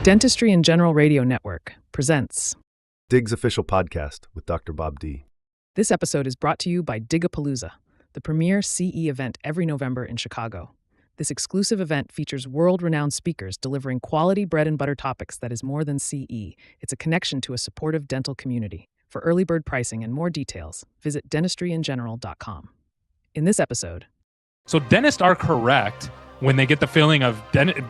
Dentistry in General Radio Network presents DIG's official podcast with Dr. Bob D. This episode is brought to you by Digapalooza, the premier CE event every November in Chicago. This exclusive event features world-renowned speakers delivering quality bread-and-butter topics that is more than CE. It's a connection to a supportive dental community. For early bird pricing and more details, visit dentistryingeneral.com. In this episode, so dentists are correct when they get the feeling of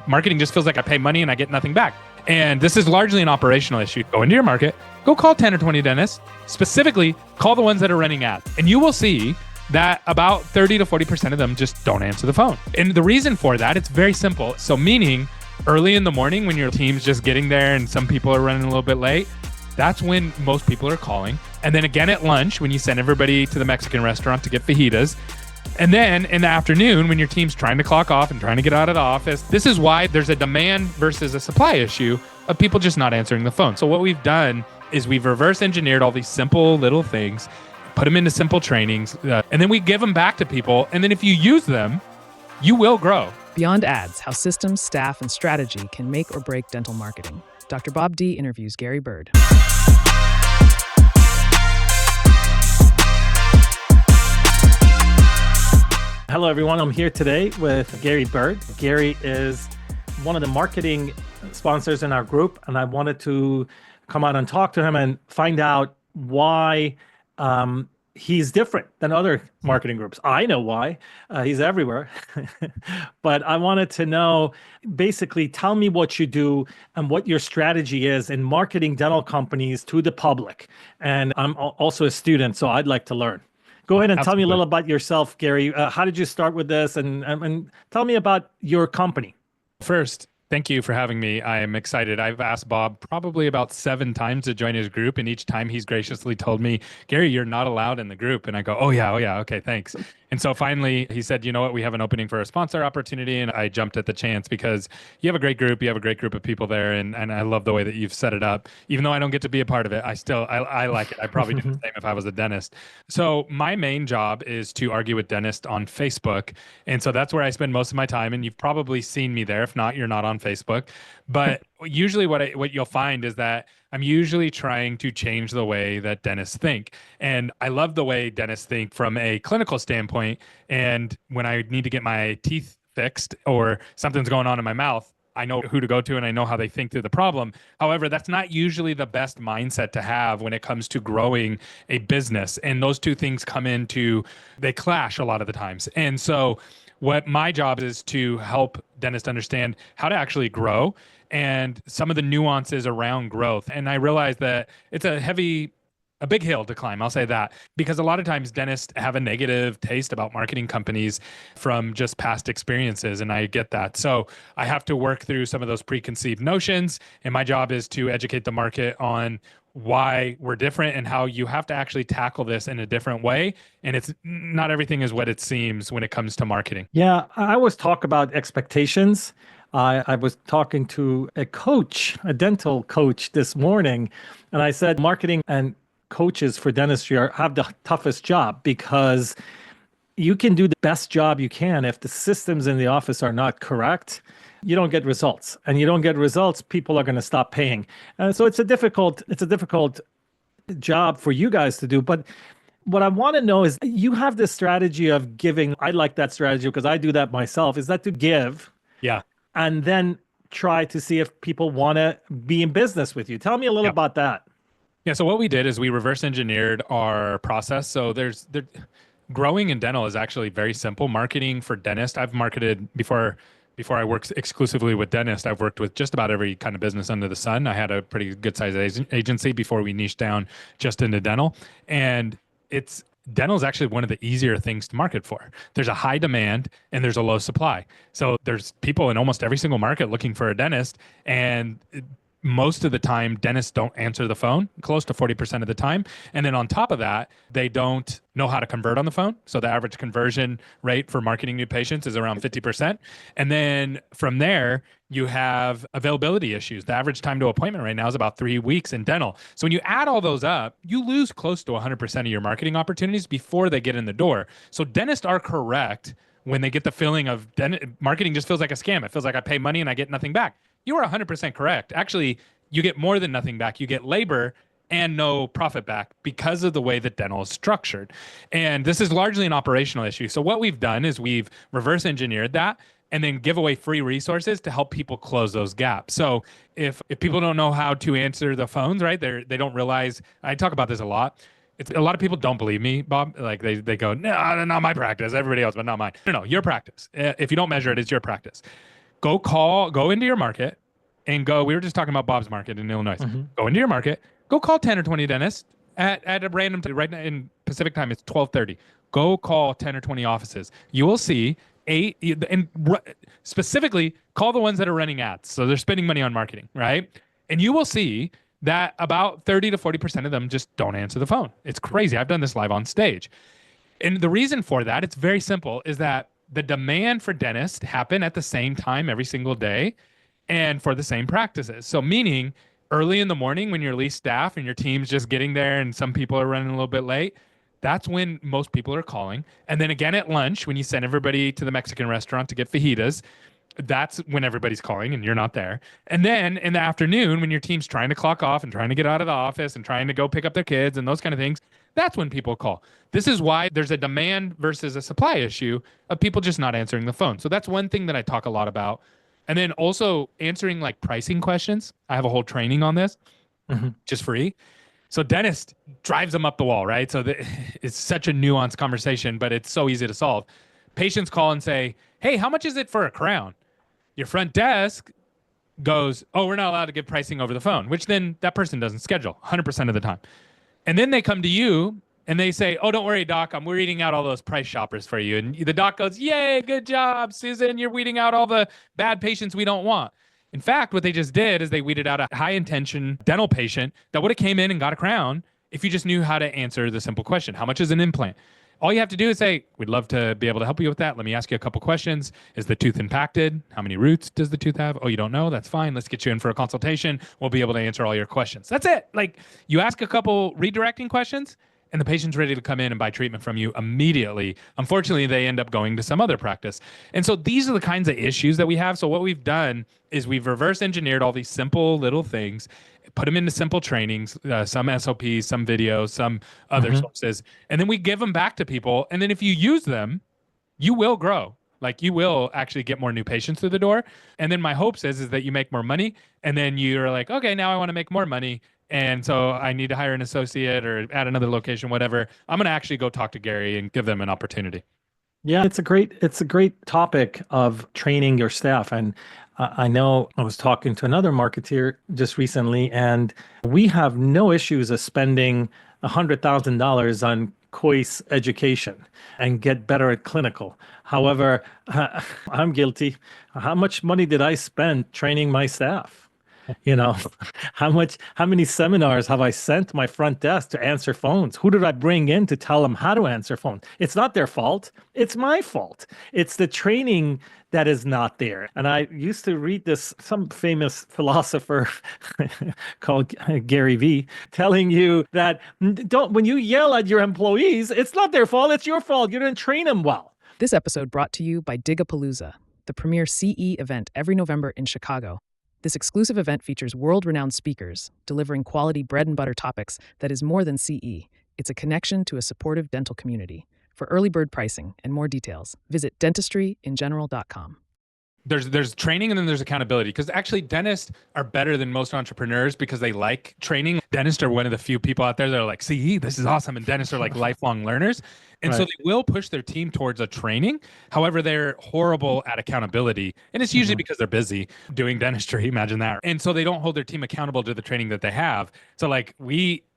marketing just feels like I pay money and I get nothing back. And this is largely an operational issue. Go into your market, go call 10 or 20 dentists, specifically call the ones that are running ads. And you will see that about 30 to 40% of them just don't answer the phone. And the reason for that, it's very simple. So meaning early in the morning when your team's just getting there and some people are running a little bit late, that's when most people are calling. And then again at lunch, when you send everybody to the Mexican restaurant to get fajitas. And then in the afternoon, when your team's trying to clock off and trying to get out of the office, this is why there's a demand versus a supply issue of people just not answering the phone. So what we've done is we've reverse engineered all these simple little things, put them into simple trainings, and then we give them back to people. And then if you use them, you will grow. Beyond Ads, How Systems, Staff, and Strategy Can Make or Break Dental Marketing. Dr. Bob D. interviews Gary Bird. Hello, everyone. I'm here today with Gary Bird. Gary is one of the marketing sponsors in our group, and I wanted to come out and talk to him and find out why he's different than other marketing groups. I know why. He's everywhere. But I wanted to know, basically, tell me what you do and what your strategy is in marketing dental companies to the public. And I'm also a student, so I'd like to learn. Go ahead and Tell me a little about yourself, Gary. How did you start with this? And tell me about your company. First, thank you for having me. I am excited. I've asked Bob probably about 7 times to join his group, and each time he's graciously told me, Gary, you're not allowed in the group. And I go, oh yeah, okay, thanks. And so finally he said, you know what, we have an opening for a sponsor opportunity. And I jumped at the chance because you have a great group. You have a great group of people there. And I love the way that you've set it up. Even though I don't get to be a part of it, I like it. I probably do the same if I was a dentist. So my main job is to argue with dentists on Facebook. And so that's where I spend most of my time. And you've probably seen me there. If not, you're not on Facebook. But usually what you'll find is that I'm usually trying to change the way that dentists think. And I love the way dentists think from a clinical standpoint. And when I need to get my teeth fixed or something's going on in my mouth, I know who to go to and I know how they think through the problem. However, that's not usually the best mindset to have when it comes to growing a business. And those two things they clash a lot of the times. And so what my job is to help dentists understand how to actually grow and some of the nuances around growth. And I realize that it's a big hill to climb, I'll say that, because a lot of times dentists have a negative taste about marketing companies from just past experiences, and I get that. So I have to work through some of those preconceived notions, and my job is to educate the market on why we're different and how you have to actually tackle this in a different way. And it's not everything is what it seems when it comes to marketing. Yeah, I always talk about expectations. I was talking to a dental coach this morning, and I said marketing and coaches for dentistry have the toughest job because you can do the best job you can. If the systems in the office are not correct, you don't get results, and you don't get results, people are going to stop paying. So it's a difficult job for you guys to do. But what I want to know is you have this strategy of giving. I like that strategy because I do that myself. Is that to give? Yeah. And then try to see if people want to be in business with you. Tell me a little about that. Yeah. So what we did is we reverse engineered our process. So growing in dental is actually very simple. Marketing for dentists. I've marketed before I worked exclusively with dentists. I've worked with just about every kind of business under the sun. I had a pretty good sized agency before we niched down just into dental. And dental is actually one of the easier things to market for. There's a high demand and there's a low supply. So there's people in almost every single market looking for a dentist, and most of the time, dentists don't answer the phone, close to 40% of the time. And then on top of that, they don't know how to convert on the phone. So the average conversion rate for marketing new patients is around 50%. And then from there, you have availability issues. The average time to appointment right now is about 3 weeks in dental. So when you add all those up, you lose close to 100% of your marketing opportunities before they get in the door. So dentists are correct when they get the feeling of marketing just feels like a scam. It feels like I pay money and I get nothing back. you are 100% correct. Actually, you get more than nothing back. You get labor and no profit back because of the way that dental is structured. And this is largely an operational issue. So what we've done is we've reverse engineered that and then give away free resources to help people close those gaps. So if people don't know how to answer the phones, right? They don't realize, I talk about this a lot. It's a lot of people don't believe me, Bob. Like they go, no, not my practice, everybody else, but not mine. No, your practice. If you don't measure it, it's your practice. Go into your market and go. We were just talking about Bob's market in Illinois. Go into your market, go call 10 or 20 dentists at a random time. Right now in Pacific time, it's 12:30. Go call 10 or 20 offices. You will see specifically call the ones that are running ads. So they're spending money on marketing, right? And you will see that about 30 to 40% of them just don't answer the phone. It's crazy. I've done this live on stage. And the reason for that, it's very simple, is that the demand for dentists happen at the same time every single day and for the same practices. So meaning early in the morning when you're least staff and your team's just getting there and some people are running a little bit late, that's when most people are calling. And then again at lunch, when you send everybody to the Mexican restaurant to get fajitas, that's when everybody's calling and you're not there. And then in the afternoon, when your team's trying to clock off and trying to get out of the office and trying to go pick up their kids and those kind of things, that's when people call. This is why there's a demand versus a supply issue of people just not answering the phone. So that's one thing that I talk a lot about. And then also answering like pricing questions. I have a whole training on this, just free. So dentist drives them up the wall, right? So it's such a nuanced conversation, but it's so easy to solve. Patients call and say, hey, how much is it for a crown? Your front desk goes, oh, we're not allowed to give pricing over the phone, which then that person doesn't schedule 100% of the time. And then they come to you and they say, oh, don't worry, doc, I'm weeding out all those price shoppers for you. And the doc goes, yay, good job, Susan. You're weeding out all the bad patients we don't want. In fact, what they just did is they weeded out a high intention dental patient that would have came in and got a crown if you just knew how to answer the simple question. How much is an implant? All you have to do is say, we'd love to be able to help you with that. Let me ask you a couple questions. Is the tooth impacted? How many roots does the tooth have? Oh, you don't know? That's fine. Let's get you in for a consultation. We'll be able to answer all your questions. That's it. Like you ask a couple redirecting questions and the patient's ready to come in and buy treatment from you immediately. Unfortunately, they end up going to some other practice. And so these are the kinds of issues that we have. So what we've done is we've reverse engineered all these simple little things, put them into simple trainings, some SOPs, some videos, some other sources, and then we give them back to people. And then if you use them, you will grow. Like you will actually get more new patients through the door. And then my hopes is that you make more money. And then you're like, okay, now I want to make more money. And so I need to hire an associate or add another location, whatever. I'm going to actually go talk to Gary and give them an opportunity. Yeah, it's a great topic of training your staff. And I know I was talking to another marketeer just recently, and we have no issues of spending $100,000 on COIS education and get better at clinical. However, I'm guilty. How much money did I spend training my staff? You know, how many seminars have I sent my front desk to answer phones? Who did I bring in to tell them how to answer phone? It's not their fault. It's my fault. It's the training that is not there. And I used to read some famous philosopher called Gary V telling you that when you yell at your employees, it's not their fault. It's your fault. You didn't train them well. This episode brought to you by DIGRN, the premier CE event every November in Chicago. This exclusive event features world-renowned speakers delivering quality bread and butter topics that is more than CE. It's a connection to a supportive dental community. For early bird pricing and more details, visit dentistryingeneral.com. There's training and then there's accountability, because actually dentists are better than most entrepreneurs because they like training. Dentists are one of the few people out there that are like, see, this is awesome. And dentists are like lifelong learners. And so they will push their team towards a training. However, they're horrible at accountability. And it's usually because they're busy doing dentistry. Imagine that. And so they don't hold their team accountable to the training that they have. So like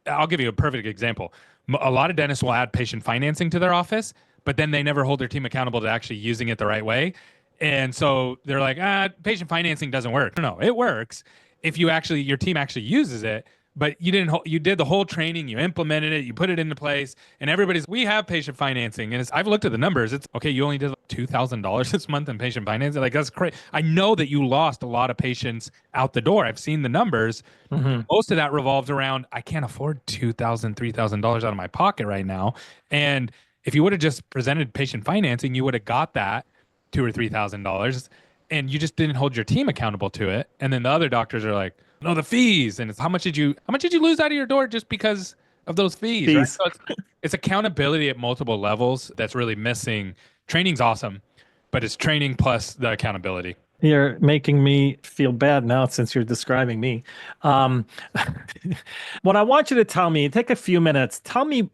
I'll give you a perfect example. A lot of dentists will add patient financing to their office, but then they never hold their team accountable to actually using it the right way. And so they're like, patient financing doesn't work. No, it works if your team actually uses it, but you did the whole training, you implemented it, you put it into place, and we have patient financing. And I've looked at the numbers. It's okay. You only did $2,000 this month in patient financing. Like that's crazy. I know that you lost a lot of patients out the door. I've seen the numbers. Most of that revolves around, I can't afford $2,000, $3,000 out of my pocket right now. And if you would have just presented patient financing, you would have got that $2,000 or $3,000, and you just didn't hold your team accountable to it. And then the other doctors are like, no, the fees. And it's how much did you lose out of your door just because of those fees, right? Peace. So it's accountability at multiple levels that's really missing. Training's awesome, but it's training plus the accountability. You're making me feel bad now since you're describing me. Um, what I want you to tell me, take a few minutes, tell me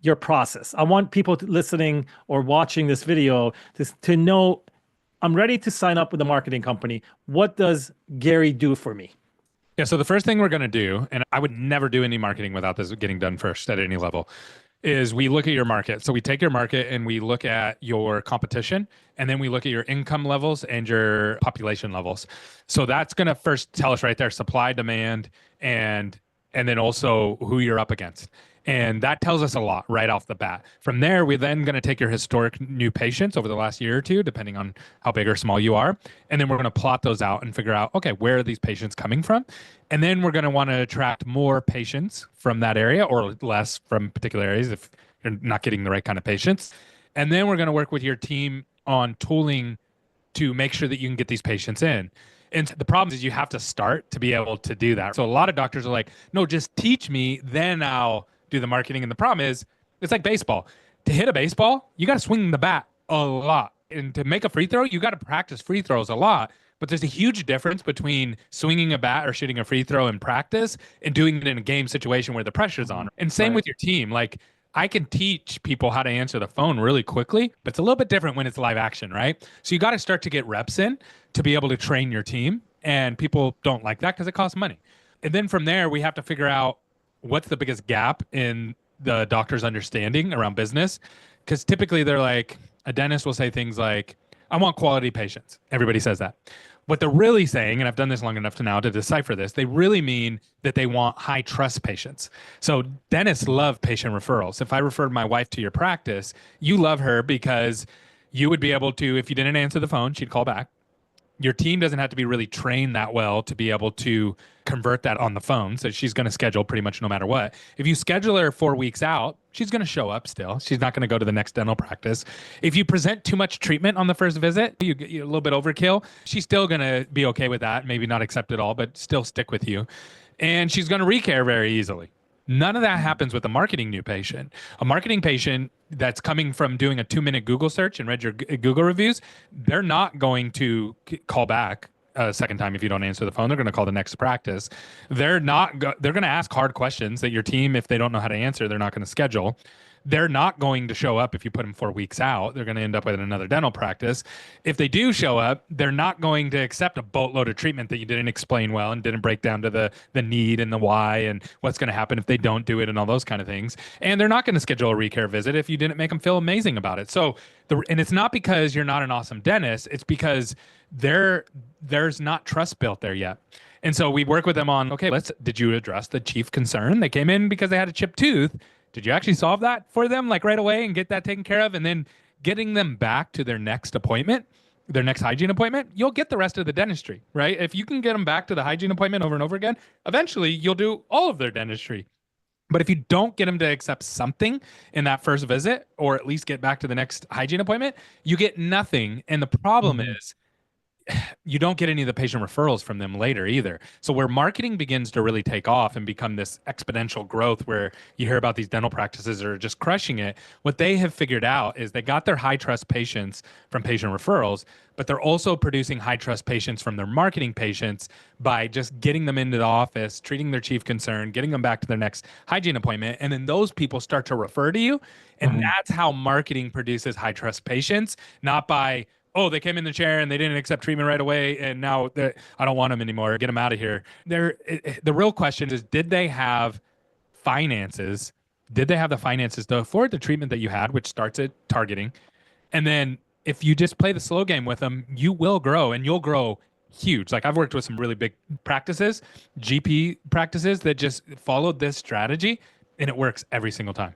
your process. I want people listening or watching this video to know I'm ready to sign up with a marketing company. What does Gary do for me? Yeah, so the first thing we're going to do, and I would never do any marketing without this getting done first at any level, is we look at your market. So we take your market and we look at your competition, and then we look at your income levels and your population levels. So that's going to first tell us right there supply, demand, and then also who you're up against. And that tells us a lot right off the bat. From there, we're then going to take your historic new patients over the last year or two, depending on how big or small you are. And then we're going to plot those out and figure out, okay, where are these patients coming from? And then we're going to want to attract more patients from that area or less from particular areas if you're not getting the right kind of patients. And then we're going to work with your team on tooling to make sure that you can get these patients in. And the problem is you have to start to be able to do that. So a lot of doctors are like, no, just teach me, then I'll do the marketing. And the problem is it's like baseball. To hit a baseball, you got to swing the bat a lot. And to make a free throw, you got to practice free throws a lot. But there's a huge difference between swinging a bat or shooting a free throw in practice and doing it in a game situation where the pressure's on. And same with your team. Like I can teach people how to answer the phone really quickly, but it's a little bit different when it's live action, right? So you got to start to get reps in to be able to train your team. And people don't like that because it costs money. And then from there, we have to figure out what's the biggest gap in the doctor's understanding around business. Because typically they're like, a dentist will say things like, I want quality patients. Everybody says that. What they're really saying, and I've done this long enough to now to decipher this, they really mean that they want high trust patients. So dentists love patient referrals. If I referred my wife to your practice, you love her because you would be able to, if you didn't answer the phone, she'd call back. Your team doesn't have to be really trained that well to be able to convert that on the phone. So she's going to schedule pretty much no matter what. If you schedule her 4 weeks out, she's going to show up still. She's not going to go to the next dental practice. If you present too much treatment on the first visit, you get a little bit overkill, she's still going to be okay with that. Maybe not accept it all, but still stick with you. And she's going to recare very easily. None of that happens with a marketing new patient. A marketing patient that's coming from doing a 2-minute Google search and read your Google reviews, they're not going to call back a second time if you don't answer the phone. They're going to call the next practice. They're going to ask hard questions that your team, if they don't know how to answer, they're not going to schedule. They're not going to show up if you put them 4 weeks out. They're going to end up with another dental practice. If they do show up, they're not going to accept a boatload of treatment that you didn't explain well and didn't break down to the need and the why and what's going to happen if they don't do it and all those kind of things. And they're not going to schedule a recare visit if you didn't make them feel amazing about it. So, and it's not because you're not an awesome dentist. It's because there's not trust built there yet. And so we work with them on, okay, did you address the chief concern? They came in because they had a chipped tooth. Did you actually solve that for them like right away and get that taken care of? And then getting them back to their next appointment, their next hygiene appointment, you'll get the rest of the dentistry, right? If you can get them back to the hygiene appointment over and over again, eventually you'll do all of their dentistry. But if you don't get them to accept something in that first visit, or at least get back to the next hygiene appointment, you get nothing. And the problem is you don't get any of the patient referrals from them later either. So where marketing begins to really take off and become this exponential growth where you hear about these dental practices that are just crushing it, what they have figured out is they got their high trust patients from patient referrals, but they're also producing high trust patients from their marketing patients by just getting them into the office, treating their chief concern, getting them back to their next hygiene appointment. And then those people start to refer to you. And that's how marketing produces high trust patients, not by, oh, they came in the chair and they didn't accept treatment right away, and now I don't want them anymore. Get them out of here. The real question is, did they have finances? Did they have the finances to afford the treatment that you had, which starts at targeting? And then if you just play the slow game with them, you will grow, and you'll grow huge. Like I've worked with some really big practices, GP practices that just followed this strategy, and it works every single time.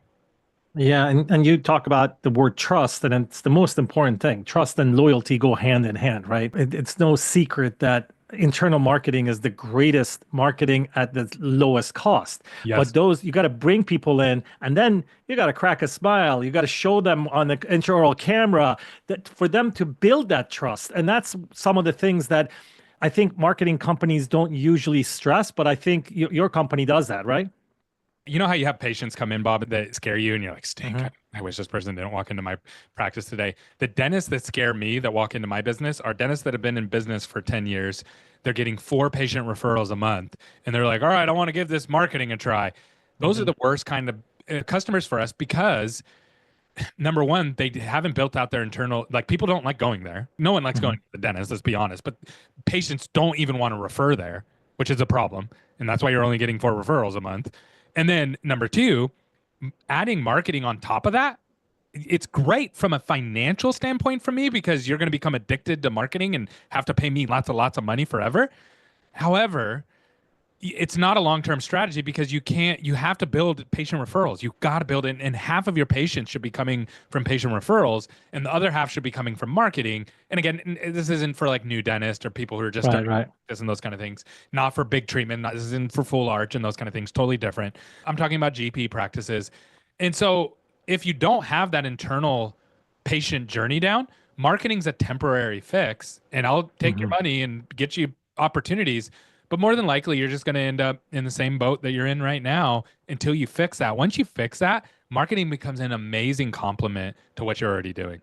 Yeah, and you talk about the word trust, and it's the most important thing. Trust and loyalty go hand in hand, right? It's no secret that internal marketing is the greatest marketing at the lowest cost. Yes. But those, you got to bring people in, and then you got to crack a smile. You got to show them on the intraoral camera that for them to build that trust. And that's some of the things that I think marketing companies don't usually stress, but I think your company does that, right? You know how you have patients come in, Bob, that scare you and you're like, stink, I wish this person didn't walk into my practice today. The dentists that scare me that walk into my business are dentists that have been in business for 10 years. They're getting 4 patient referrals a month. And they're like, all right, I want to give this marketing a try. Those are the worst kind of customers for us because number one, they haven't built out their internal, like people don't like going there. No one likes going to the dentist, let's be honest, but patients don't even want to refer there, which is a problem. And that's why you're only getting 4 referrals a month. And then number 2, adding marketing on top of that, it's great from a financial standpoint for me because you're going to become addicted to marketing and have to pay me lots of money forever. However, it's not a long-term strategy because you have to build patient referrals. You've got to build it, and half of your patients should be coming from patient referrals, and the other half should be coming from marketing. And again, this isn't for like new dentists or people who are just right. this and those kind of things. Not for big treatment. This isn't for full arch and those kind of things. Totally different. I'm talking about GP practices. And so if you don't have that internal patient journey down, marketing's a temporary fix, and I'll take your money and get you opportunities. But more than likely, you're just going to end up in the same boat that you're in right now until you fix that. Once you fix that, marketing becomes an amazing complement to what you're already doing.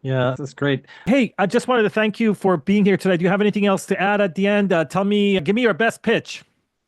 Yeah, that's great. Hey, I just wanted to thank you for being here today. Do you have anything else to add at the end? Give me your best pitch.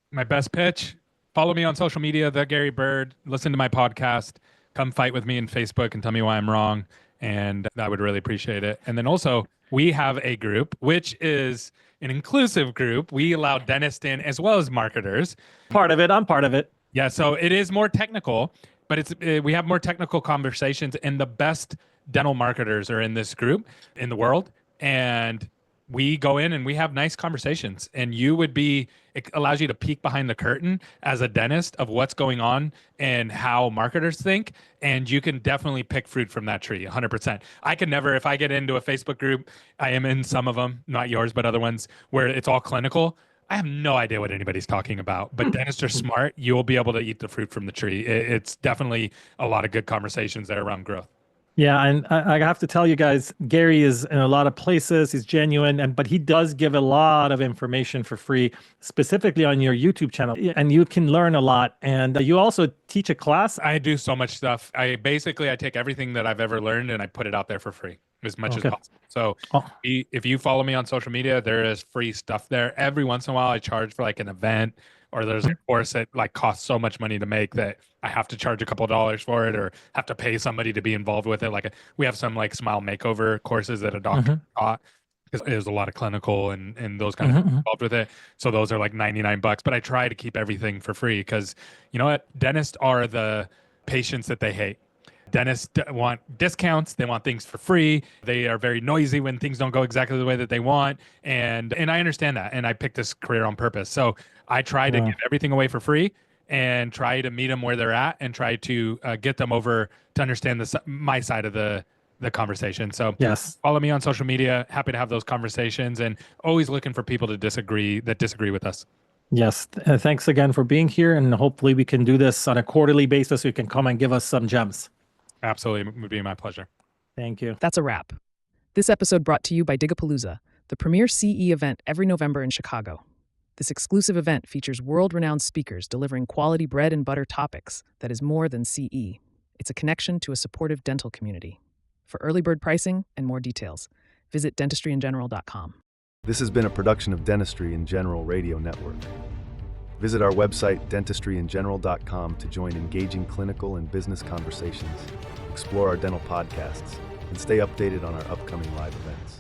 My best pitch? Follow me on social media, The Gary Bird. Listen to my podcast. Come fight with me in Facebook and tell me why I'm wrong. And I would really appreciate it. And then also, we have a group, which is an inclusive group. We allow dentists in as well as marketers. Part of it. I'm part of it. Yeah, so it is more technical, but we have more technical conversations, and the best dental marketers are in this group in the world. And we go in and we have nice conversations, and it allows you to peek behind the curtain as a dentist of what's going on and how marketers think. And you can definitely pick fruit from that tree 100%. I can never, if I get into a Facebook group, I am in some of them, not yours, but other ones where it's all clinical. I have no idea what anybody's talking about, but dentists are smart. You'll be able to eat the fruit from the tree. It's definitely a lot of good conversations there around growth. Yeah, and I have to tell you guys, Gary is in a lot of places. He's genuine, but he does give a lot of information for free, specifically on your YouTube channel, and you can learn a lot. And you also teach a class. I do so much stuff. I take everything that I've ever learned and I put it out there for free as much as possible. So if you follow me on social media, there is free stuff there. Every once in a while, I charge for like an event, or there's a course that like costs so much money to make that I have to charge a couple of dollars for it, or have to pay somebody to be involved with it. Like we have some like smile makeover courses that a doctor taught, because there's a lot of clinical and those kind of things involved with it. So those are like $99, but I try to keep everything for free because you know what? Dentists are the patients that they hate. Dentists want discounts. They want things for free. They are very noisy when things don't go exactly the way that they want. And I understand that. And I picked this career on purpose. So I try to give everything away for free and try to meet them where they're at and try to get them over to understand my side of the conversation. So yes, follow me on social media. Happy to have those conversations, and always looking for people to disagree with us. Yes. Thanks again for being here. And hopefully we can do this on a quarterly basis. You can come and give us some gems. Absolutely. It would be my pleasure. Thank you. That's a wrap. This episode brought to you by DIGRN, the premier CE event every November in Chicago. This exclusive event features world-renowned speakers delivering quality bread and butter topics that is more than CE. It's a connection to a supportive dental community. For early bird pricing and more details, visit dentistryingeneral.com. This has been a production of Dentistry in General Radio Network. Visit our website, dentistryingeneral.com, to join engaging clinical and business conversations, explore our dental podcasts, and stay updated on our upcoming live events.